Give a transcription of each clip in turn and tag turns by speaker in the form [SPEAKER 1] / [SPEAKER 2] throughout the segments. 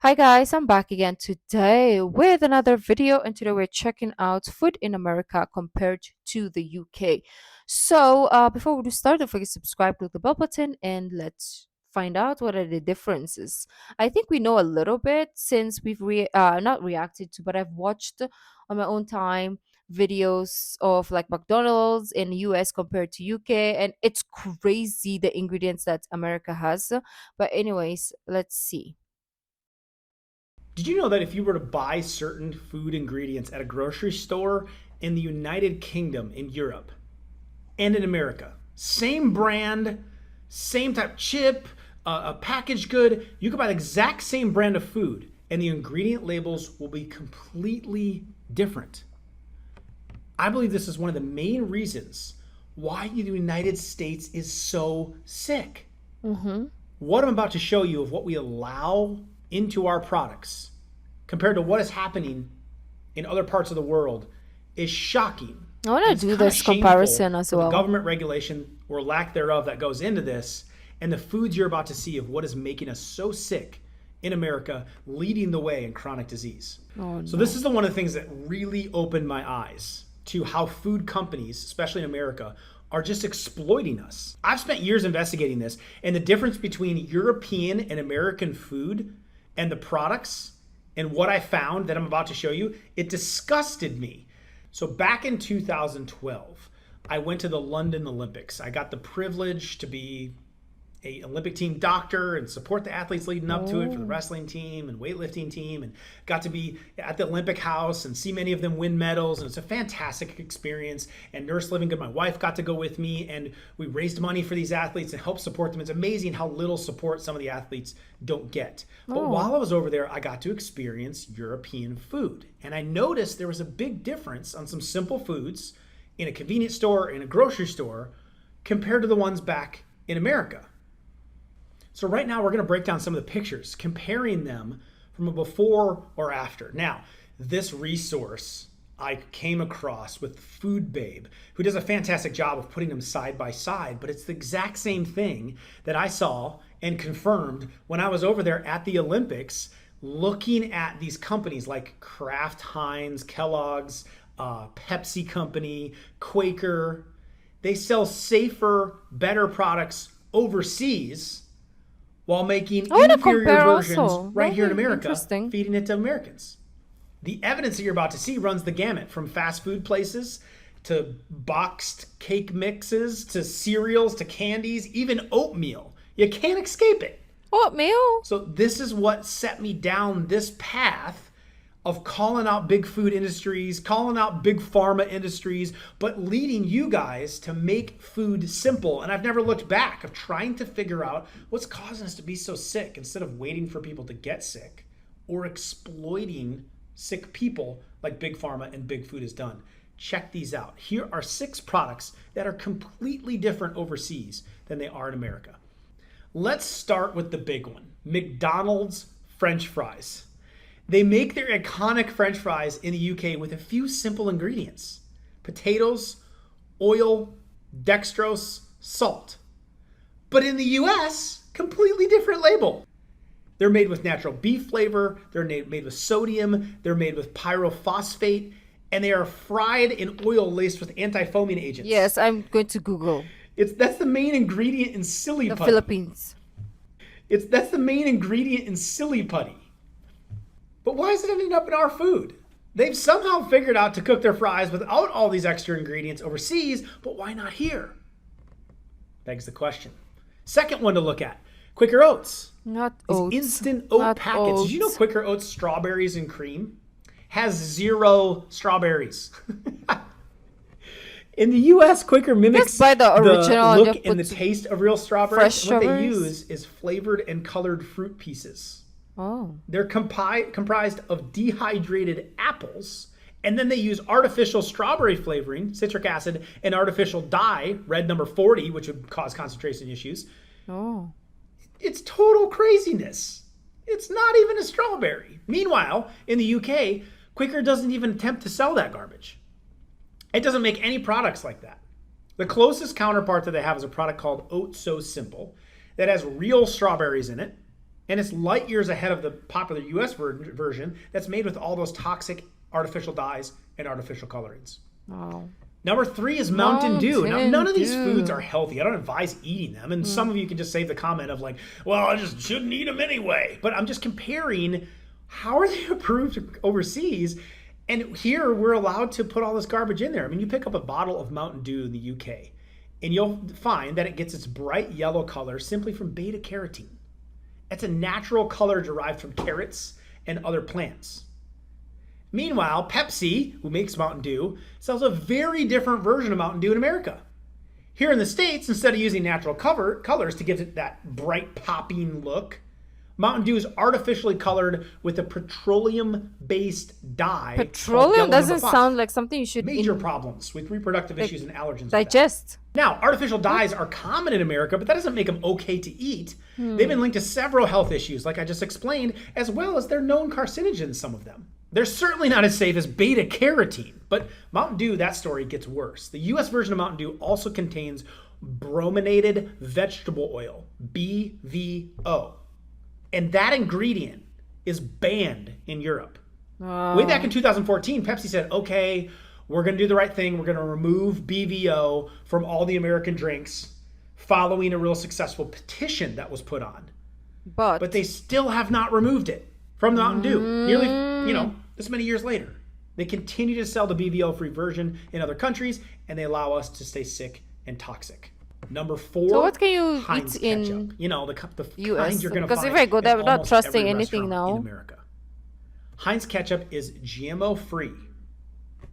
[SPEAKER 1] Hi guys, I'm back again today with another video, and today we're checking out food in America compared to the UK. Before we do start, don't forget to subscribe, click the bell button, and let's find out what are the differences. I think we know a little bit since we've not reacted to, but I've watched on my own time videos of like McDonald's in US compared to UK, and it's crazy the ingredients that America has. But anyways, let's see.
[SPEAKER 2] Did you know that if you were to buy certain food ingredients at a grocery store in the United Kingdom, in Europe, and in America, same brand, same type chip, a packaged good, you could buy the exact same brand of food and the ingredient labels will be completely different. I believe this is one of the main reasons why the United States is so sick.
[SPEAKER 1] Mm-hmm.
[SPEAKER 2] What I'm about to show you of what we allow into our products compared to what is happening in other parts of the world is shocking.
[SPEAKER 1] I want
[SPEAKER 2] And
[SPEAKER 1] to
[SPEAKER 2] it's
[SPEAKER 1] do
[SPEAKER 2] kind of
[SPEAKER 1] this
[SPEAKER 2] shameful
[SPEAKER 1] comparison as
[SPEAKER 2] for the
[SPEAKER 1] well.
[SPEAKER 2] government regulation or lack thereof that goes into this and the foods you're about to see of what is making us so sick in America, leading the way in chronic disease.
[SPEAKER 1] Oh
[SPEAKER 2] So this
[SPEAKER 1] no.
[SPEAKER 2] is the one of the things that really opened my eyes to how food companies, especially in America, are just exploiting us. I've spent years investigating this and the difference between European and American food and the products and what I found that I'm about to show you, it disgusted me. So back in 2012, I went to the London Olympics. I got the privilege to be a Olympic team doctor and support the athletes leading up to it for the
[SPEAKER 1] Oh.
[SPEAKER 2] wrestling team and weightlifting team, and got to be at the Olympic house and see many of them win medals, and it's a fantastic experience. And Nurse Living Good, my wife, got to go with me, and we raised money for these athletes and helped support them. It's amazing how little support some of the athletes don't get. But
[SPEAKER 1] Oh.
[SPEAKER 2] while I was over there, I got to experience European food, and I noticed there was a big difference on some simple foods in a convenience store, in a grocery store, compared to the ones back in America. So right now we're going to break down some of the pictures, comparing them from a before or after. Now, this resource I came across with Food Babe, who does a fantastic job of putting them side by side, but it's the exact same thing that I saw and confirmed when I was over there at the Olympics looking at these companies like Kraft Heinz, Kellogg's, Pepsi Company, Quaker. They sell safer, better products overseas while making
[SPEAKER 1] I want to
[SPEAKER 2] inferior
[SPEAKER 1] compare
[SPEAKER 2] versions
[SPEAKER 1] also.
[SPEAKER 2] right here in
[SPEAKER 1] Very
[SPEAKER 2] America,
[SPEAKER 1] interesting.
[SPEAKER 2] feeding it to Americans. The evidence that you're about to see runs the gamut from fast food places to boxed cake mixes to cereals to candies, even oatmeal. You can't escape it.
[SPEAKER 1] Oatmeal?
[SPEAKER 2] So, this is what set me down this path of calling out big food industries, calling out big pharma industries, but leading you guys to make food simple. And I've never looked back of trying to figure out what's causing us to be so sick instead of waiting for people to get sick or exploiting sick people like big pharma and big food has done. Check these out. Here are 6 products that are completely different overseas than they are in America. Let's start with the big one, McDonald's French fries. They make their iconic French fries in the UK with a few simple ingredients: potatoes, oil, dextrose, salt. But in the US, completely different label. They're made with natural beef flavor, they're made with sodium, they're made with pyrophosphate, and they are fried in oil laced with anti-foaming agents.
[SPEAKER 1] Yes, I'm going to Google
[SPEAKER 2] That's the main ingredient in silly
[SPEAKER 1] the
[SPEAKER 2] putty.
[SPEAKER 1] Philippines.
[SPEAKER 2] That's the main ingredient in silly putty. But why is it ending up in our food? They've somehow figured out to cook their fries without all these extra ingredients overseas, but why not here? Begs the question. Second one to look at, Quaker Oats.
[SPEAKER 1] Not
[SPEAKER 2] These
[SPEAKER 1] oats.
[SPEAKER 2] instant oat
[SPEAKER 1] Not
[SPEAKER 2] packets. Did you know
[SPEAKER 1] oats.
[SPEAKER 2] Quaker Oats strawberries and cream has 0 strawberries? In the US, Quaker
[SPEAKER 1] Just
[SPEAKER 2] mimics
[SPEAKER 1] buy the
[SPEAKER 2] the
[SPEAKER 1] original and
[SPEAKER 2] look
[SPEAKER 1] just
[SPEAKER 2] and
[SPEAKER 1] put
[SPEAKER 2] the taste of real
[SPEAKER 1] fresh
[SPEAKER 2] strawberries. What they
[SPEAKER 1] strawberries.
[SPEAKER 2] use is flavored and colored fruit pieces.
[SPEAKER 1] Oh.
[SPEAKER 2] They're comprised of dehydrated apples, and then they use artificial strawberry flavoring, citric acid, and artificial dye, red number 40, which would cause concentration issues.
[SPEAKER 1] Oh.
[SPEAKER 2] It's total craziness. It's not even a strawberry. Meanwhile, in the UK, Quaker doesn't even attempt to sell that garbage. It doesn't make any products like that. The closest counterpart that they have is a product called Oat So Simple that has real strawberries in it And it's light years ahead of the popular US version that's made with all those toxic artificial dyes and artificial colorings.
[SPEAKER 1] Wow.
[SPEAKER 2] Number 3 is Mountain Dew. Now,
[SPEAKER 1] Mountain
[SPEAKER 2] none of these
[SPEAKER 1] Dew.
[SPEAKER 2] foods are healthy. I don't advise eating them. And some of you can just save the comment of like, well, I just shouldn't eat them anyway. But I'm just comparing how are they approved overseas? And here we're allowed to put all this garbage in there. I mean, you pick up a bottle of Mountain Dew in the UK, and you'll find that it gets its bright yellow color simply from beta carotene. It's a natural color derived from carrots and other plants. Meanwhile, Pepsi, who makes Mountain Dew, sells a very different version of Mountain Dew in America. Here in the States, instead of using natural colors to give it that bright popping look, Mountain Dew is artificially colored with a petroleum-based dye.
[SPEAKER 1] Petroleum doesn't sound like something you should
[SPEAKER 2] Major problems with reproductive issues and allergens.
[SPEAKER 1] digest.
[SPEAKER 2] Now, artificial dyes are common in America, but that doesn't make them okay to eat. They've been linked to several health issues, like I just explained, as well as they're known carcinogens, some of them. They're certainly not as safe as beta carotene, but Mountain Dew, that story gets worse. The US version of Mountain Dew also contains brominated vegetable oil, BVO. And that ingredient is banned in Europe. Way back in 2014, Pepsi said, okay, we're going to do the right thing. We're going to remove BVO from all the American drinks following a real successful petition that was put on. But they still have not removed it from Mountain Dew. Nearly, this many years later. They continue to sell the BVO-free version in other countries, and they allow us to stay sick and toxic. Number 4,
[SPEAKER 1] so what can you
[SPEAKER 2] Heinz
[SPEAKER 1] eat
[SPEAKER 2] ketchup.
[SPEAKER 1] in
[SPEAKER 2] the
[SPEAKER 1] US?
[SPEAKER 2] kind you're going to find
[SPEAKER 1] because if I go there,
[SPEAKER 2] in
[SPEAKER 1] I'm not
[SPEAKER 2] almost
[SPEAKER 1] trusting
[SPEAKER 2] every
[SPEAKER 1] anything
[SPEAKER 2] restaurant
[SPEAKER 1] now.
[SPEAKER 2] in America. Heinz ketchup is GMO-free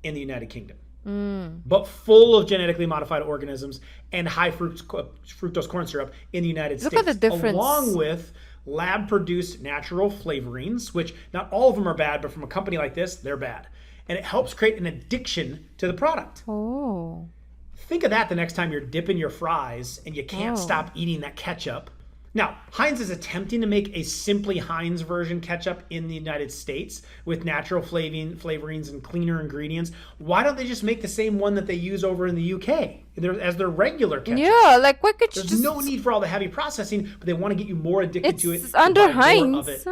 [SPEAKER 2] in the United Kingdom, but full of genetically modified organisms and high fructose corn syrup in the United States.
[SPEAKER 1] Look at the difference.
[SPEAKER 2] Along with lab-produced natural flavorings, which not all of them are bad, but from a company like this, they're bad. And it helps create an addiction to the product.
[SPEAKER 1] Oh.
[SPEAKER 2] Think of that the next time you're dipping your fries and you can't stop eating that ketchup. Now, Heinz is attempting to make a simply Heinz version ketchup in the United States with natural flavorings and cleaner ingredients. Why don't they just make the same one that they use over in the UK as their regular ketchup?
[SPEAKER 1] Yeah, like why could you
[SPEAKER 2] There's
[SPEAKER 1] just...
[SPEAKER 2] no need for all the heavy processing, but they want to get you more addicted to it.
[SPEAKER 1] It's under
[SPEAKER 2] buy more
[SPEAKER 1] Heinz.
[SPEAKER 2] of it.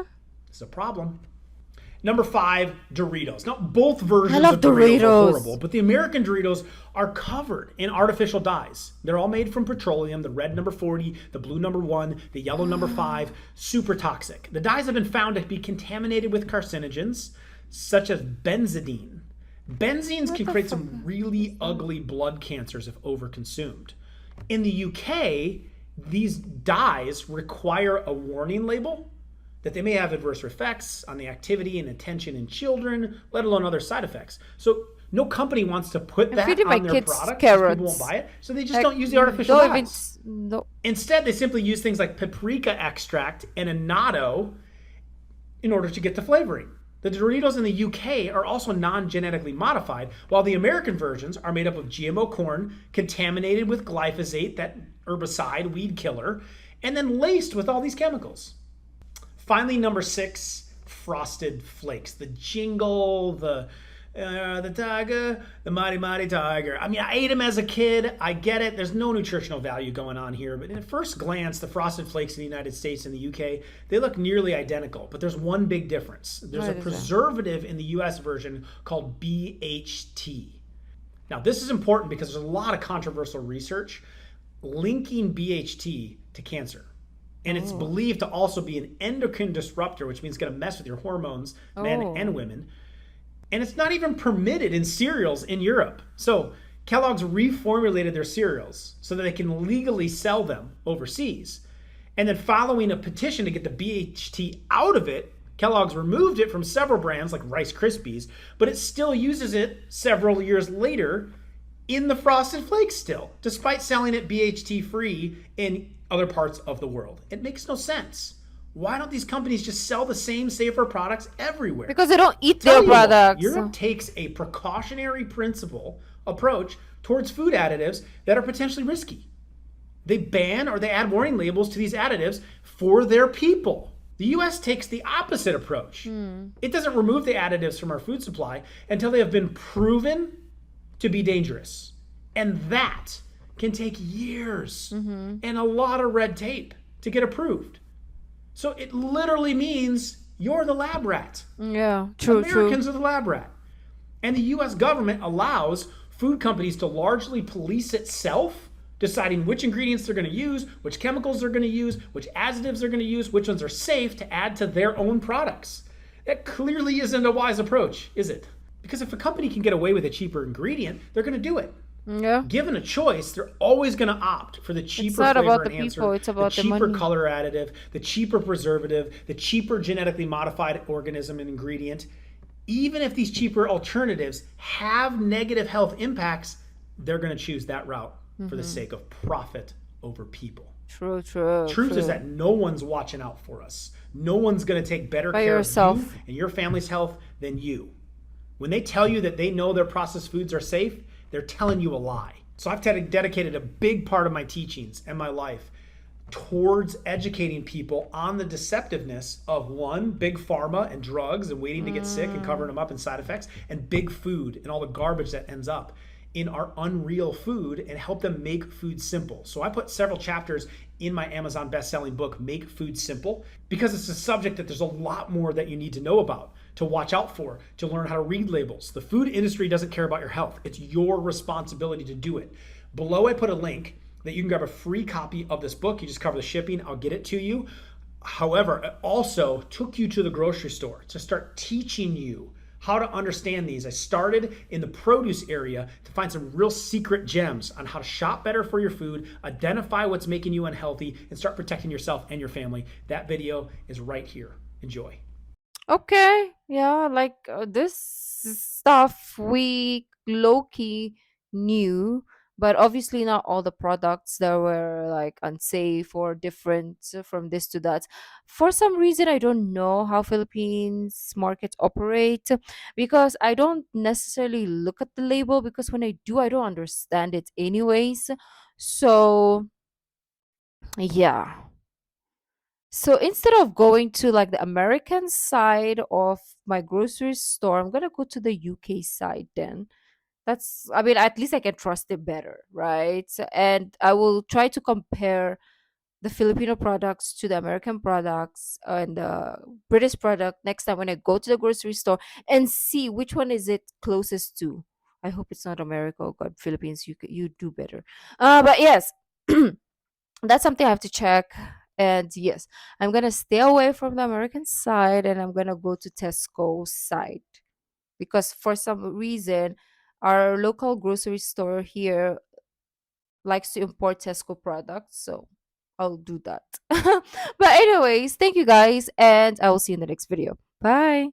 [SPEAKER 2] It's a problem. Number 5, Doritos. Now, both versions
[SPEAKER 1] love
[SPEAKER 2] of Doritos are
[SPEAKER 1] Doritos.
[SPEAKER 2] horrible, but the American Doritos are covered in artificial dyes. They're all made from petroleum, the red number 40, the blue number 1, the yellow number 5, super toxic. The dyes have been found to be contaminated with carcinogens, such as benzidine. Benzenes can create some really ugly blood cancers if overconsumed. In the UK, these dyes require a warning label that they may have adverse effects on the activity and attention in children, let alone other side effects. So no company wants to put that
[SPEAKER 1] feeding my
[SPEAKER 2] on their
[SPEAKER 1] kids
[SPEAKER 2] product because
[SPEAKER 1] carrots.
[SPEAKER 2] people won't buy it. So they just
[SPEAKER 1] Like,
[SPEAKER 2] don't use the artificial
[SPEAKER 1] don't even
[SPEAKER 2] dyes.
[SPEAKER 1] no.
[SPEAKER 2] Instead, they simply use things like paprika extract and annatto in order to get the flavoring. The Doritos in the UK are also non-genetically modified, while the American versions are made up of GMO corn contaminated with glyphosate, that herbicide, weed killer, and then laced with all these chemicals. Finally, number 6, Frosted Flakes. The jingle, the tiger, the mighty, mighty tiger. I mean, I ate them as a kid. I get it. There's no nutritional value going on here. But at first glance, the Frosted Flakes in the United States and the UK, they look nearly identical. But there's one big difference. There's a preservative in the US version called BHT. Now, this is important because there's a lot of controversial research linking BHT to cancer. And it's believed to also be an endocrine disruptor, which means it's going to mess with your hormones, men and women. And it's not even permitted in cereals in Europe. So Kellogg's reformulated their cereals so that they can legally sell them overseas. And then following a petition to get the BHT out of it, Kellogg's removed it from several brands like Rice Krispies, but it still uses it several years later in the Frosted Flakes still, despite selling it BHT free in other parts of the world. It makes no sense. Why don't these companies just sell the same safer products everywhere?
[SPEAKER 1] Because they don't eat their products.
[SPEAKER 2] Europe takes a precautionary principle approach towards food additives that are potentially risky. They ban or they add warning labels to these additives for their people. The US takes the opposite approach. It doesn't remove the additives from our food supply until they have been proven to be dangerous. And that can take years and a lot of red tape to get approved. So it literally means you're the lab rat.
[SPEAKER 1] Yeah, true, true.
[SPEAKER 2] Americans are the lab rat. And the US government allows food companies to largely police itself, deciding which ingredients they're going to use, which chemicals they're going to use, which additives they're going to use, which ones are safe to add to their own products. That clearly isn't a wise approach, is it? Because if a company can get away with a cheaper ingredient, they're going to do it.
[SPEAKER 1] Yeah.
[SPEAKER 2] Given a choice, they're always going to opt for the
[SPEAKER 1] It's
[SPEAKER 2] cheaper
[SPEAKER 1] not
[SPEAKER 2] flavor
[SPEAKER 1] about the people,
[SPEAKER 2] enhancer,
[SPEAKER 1] it's
[SPEAKER 2] the
[SPEAKER 1] about the
[SPEAKER 2] cheaper
[SPEAKER 1] money.
[SPEAKER 2] color additive, the cheaper preservative, the cheaper genetically modified organism and ingredient. Even if these cheaper alternatives have negative health impacts, they're going to choose that route for the
[SPEAKER 1] Mm-hmm.
[SPEAKER 2] sake of profit over people.
[SPEAKER 1] True, true,
[SPEAKER 2] Truth is
[SPEAKER 1] true.
[SPEAKER 2] that no one's watching out for us. No one's going to take better
[SPEAKER 1] By
[SPEAKER 2] care of you
[SPEAKER 1] yourself.
[SPEAKER 2] and your family's health than you. When they tell you that they know their processed foods are safe, they're telling you a lie. So I've dedicated a big part of my teachings and my life towards educating people on the deceptiveness of one, big pharma and drugs and waiting to get sick and covering
[SPEAKER 1] Mm.
[SPEAKER 2] them up in side effects, and big food and all the garbage that ends up in our unreal food, and help them make food simple. So I put several chapters in my Amazon best-selling book, Make Food Simple, because it's a subject that there's a lot more that you need to know about, to watch out for, to learn how to read labels. The food industry doesn't care about your health. It's your responsibility to do it. Below I put a link that you can grab a free copy of this book. You just cover the shipping, I'll get it to you. However, it also took you to the grocery store to start teaching you how to understand these. I started in the produce area to find some real secret gems on how to shop better for your food, identify what's making you unhealthy, and start protecting yourself and your family. That video is right here. Enjoy.
[SPEAKER 1] Okay, yeah, like this stuff we low key knew, but obviously not all the products that were like unsafe or different from this to that. For some reason, I don't know how Philippines markets operate because I don't necessarily look at the label because when I do, I don't understand it anyways. So, yeah. So instead of going to like the American side of my grocery store, I'm gonna go to the UK side then. That's, I mean, at least I can trust it better, right? And I will try to compare the Filipino products to the American products and the British product next time when I go to the grocery store and see which one is it closest to. I hope it's not America. Oh God, Philippines, you do better. But yes, that's something I have to check. And yes, I'm gonna stay away from the American side and I'm gonna go to Tesco side because for some reason our local grocery store here likes to import Tesco products, so I'll do that. But anyways, thank you guys, and I will see you in the next video. Bye.